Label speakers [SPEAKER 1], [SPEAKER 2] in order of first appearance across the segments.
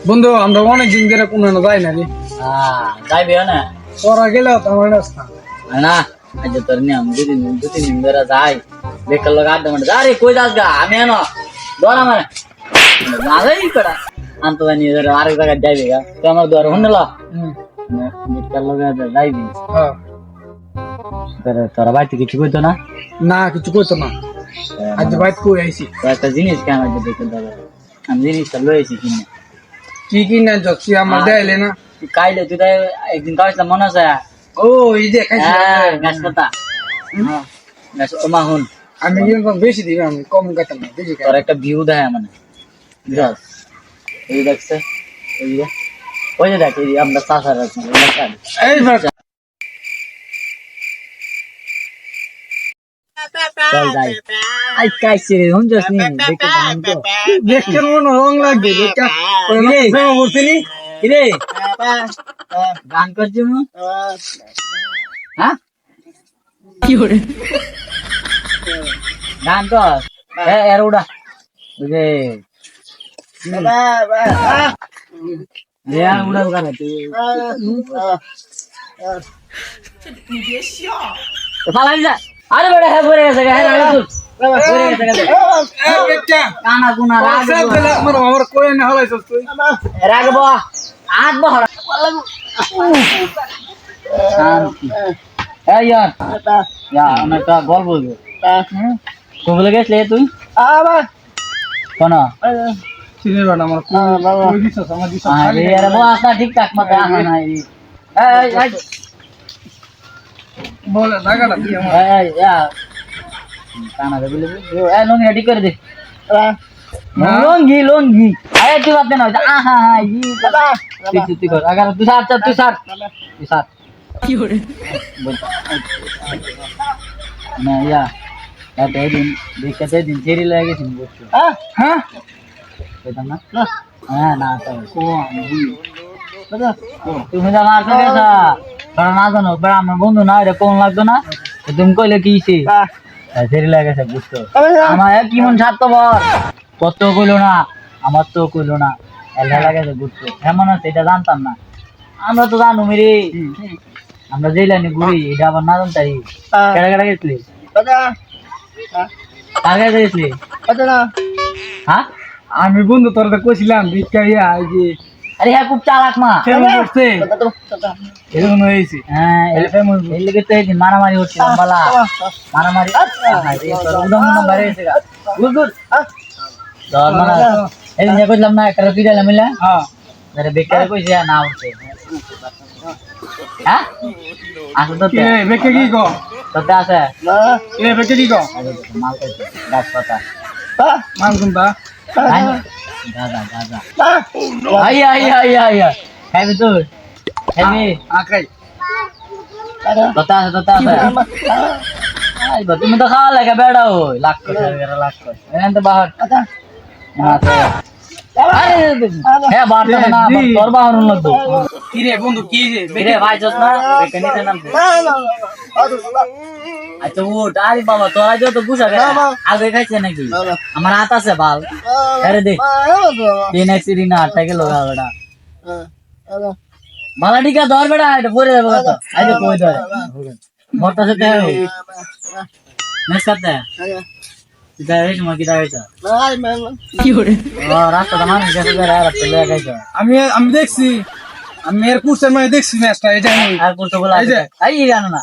[SPEAKER 1] বন্ধু আমরা অনেক দিন ধরে কোনো যাই না রে।
[SPEAKER 2] যাইবে না
[SPEAKER 1] তোরা গেলেও তো আমার রাস্তা
[SPEAKER 2] না আজ তোর নিয়ম দুদিন ধরে যাই বেকার লোক আড্ডা মারতে আরে কই যাস গা আমি এনো দোয়া মানে যাই করা আনতো নিয়ে ধরে আরেক জায়গায় যাইবে গা তো আমার দোয়ার শুনল বেকার লোক যাইবি তোরা বাড়িতে কিছু কইতো না
[SPEAKER 1] না কিছু করতো না আজ বাইক কই আইছি
[SPEAKER 2] একটা জিনিস কেন দেখে দাদা আমি জিনিসটা লয়েছি কিনে
[SPEAKER 1] কি কি না যাচ্ছি আমার দেয়লে না
[SPEAKER 2] কাইলে তুই একদিন খাওয়াইছিলাম মনে আছে
[SPEAKER 1] ও এই যে খাইছি
[SPEAKER 2] গাছ পাতা গাছ তোমা হুন
[SPEAKER 1] আমি কিন্তু বেশি দিই আমি কম কাটাম না বেশি
[SPEAKER 2] তোর একটা ভিউ দেয় মানে বুঝাস এই দেখছে এই যে ওই যে দেখ এই আমরা চাষার আছে
[SPEAKER 1] এই
[SPEAKER 2] চল যাই আই কাইছে রে হুন যাস নি দেখে দাম তো
[SPEAKER 1] দেখতে মনে রং লাগবে দেখতে প্রেম করছিলি
[SPEAKER 2] কিরে গান করছিস মু হ্যাঁ কি করে গান কর এর উড়া বুঝে রে উড়া উড়া তুই ফালাই যা আরে বড় হে পড়ে গেছে হে আরে তুই পড়ে গেছে
[SPEAKER 1] এ বেটা
[SPEAKER 2] কানা গুনা রাগ
[SPEAKER 1] আমার কই না হলাইছস তুই
[SPEAKER 2] রাগবো আট বহর শান্তি এই ইয়ার আমি একটা গল্প বলবো কোবলে গেছলে তুই
[SPEAKER 1] আবার
[SPEAKER 2] কোন
[SPEAKER 1] চিনি না আমার কই দিছস আমার দিছস
[SPEAKER 2] আরে আরে বস না ঠিকঠাক মত আসা নাই এই
[SPEAKER 1] বল লাগাটা তুই আমার
[SPEAKER 2] এই কানা দে বলে এই লঙ্গি রেডি করে দে লঙ্গি আরে তুই বাদ দে না আহা ই দাদা তুই কর আগার তুই সার কি করে না ইয়া এটা দিন দেখতে দিন ফেরি লাগে দিন বসছো
[SPEAKER 1] হ্যাঁ
[SPEAKER 2] এটা না হ্যাঁ না তো ও আমি দাদা তুমি যা মারতে গেছা কারণ না জানো বড় আমার বন্ধু না এটা কোন লাগতো না তুমি কইলে কি সে ফেরি লাগেছে বুঝছো আমার কি মন স্বার্থপর কত কইলো না আমার তো কইলো না এলা লাগেছে বুঝছো এমন আছে এটা জানতাম না আমরা তো জানো মেরে আমরা যেই লাইনে ঘুরি এটা আবার না জানতাই কেডা কেডা গেছলি কার কাছে গেছলি হ্যাঁ
[SPEAKER 1] আমি বন্ধু তোর কইছিলাম ভিক্ষা ইয়া এই যে
[SPEAKER 2] আরে হ্যাঁ খুব চালাক মা
[SPEAKER 1] ফেমস করছে এরকম হয়েছে
[SPEAKER 2] হ্যাঁ এই লেগে তো একদিন মারামারি হচ্ছিল বালা মারামারি উদম নাম্বার এসে গা গুড ধর মানে এই যে কইলাম না একটা পিড়ালে মিলে
[SPEAKER 1] হ্যাঁ
[SPEAKER 2] আরে বেকার কইছে না উঠছে হ্যাঁ আসো তো
[SPEAKER 1] কে বেকে কি গো
[SPEAKER 2] তোতে আছে
[SPEAKER 1] এ বেকে কি গো
[SPEAKER 2] মাল কইছে গাছ পাতা
[SPEAKER 1] মান কোনটা
[SPEAKER 2] গাজা আই খাইবি তুই খাইবি
[SPEAKER 1] আকাই
[SPEAKER 2] তোতে আছে আই বা তুমি তো খাওয়া লাগে বেড়া ওই লাখ এখান তো বাহার হ্যাঁ বাড়তে না তোর বাহার লাগতো
[SPEAKER 1] কি রে বন্ধু কি রে
[SPEAKER 2] রে ভাই যাস না এখানে নাম আচ্ছা ওট আরে বাবা তোরা যত বুঝা আগে খাইছে নাকি আমার হাত আছে বাল আরে দেখ তিন এক্সিরি না আটটা গেল বেটা বালা টিকা ধর বেটা এটা পরে যাবে কত আইতে কই ধরে মোটা সাথে নেস করতে যাই সময় কি দাইছা কি করে ও রাস্তা দামান গেছে রে রাস্তা লয়ে গেছে
[SPEAKER 1] আমি দেখছি আমি এর কুরসের মানে দেখছি ম্যাচটা এটা
[SPEAKER 2] আর করতে বলা
[SPEAKER 1] এই যে
[SPEAKER 2] আই জানো না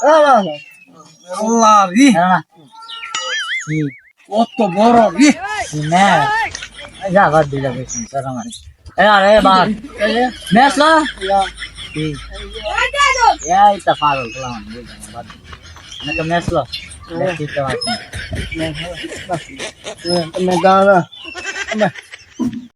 [SPEAKER 1] আল্লাহ রি
[SPEAKER 2] জানো না কি
[SPEAKER 1] কত বড় রি
[SPEAKER 2] না যা বাদ দিলা বেশি সারা মানে আরে বাদ ম্যাচ না কি এই তা পাগল কলাম বুঝলাম বাদ না তো ম্যাচ লো দেখতে তো আছে
[SPEAKER 1] मैं गाना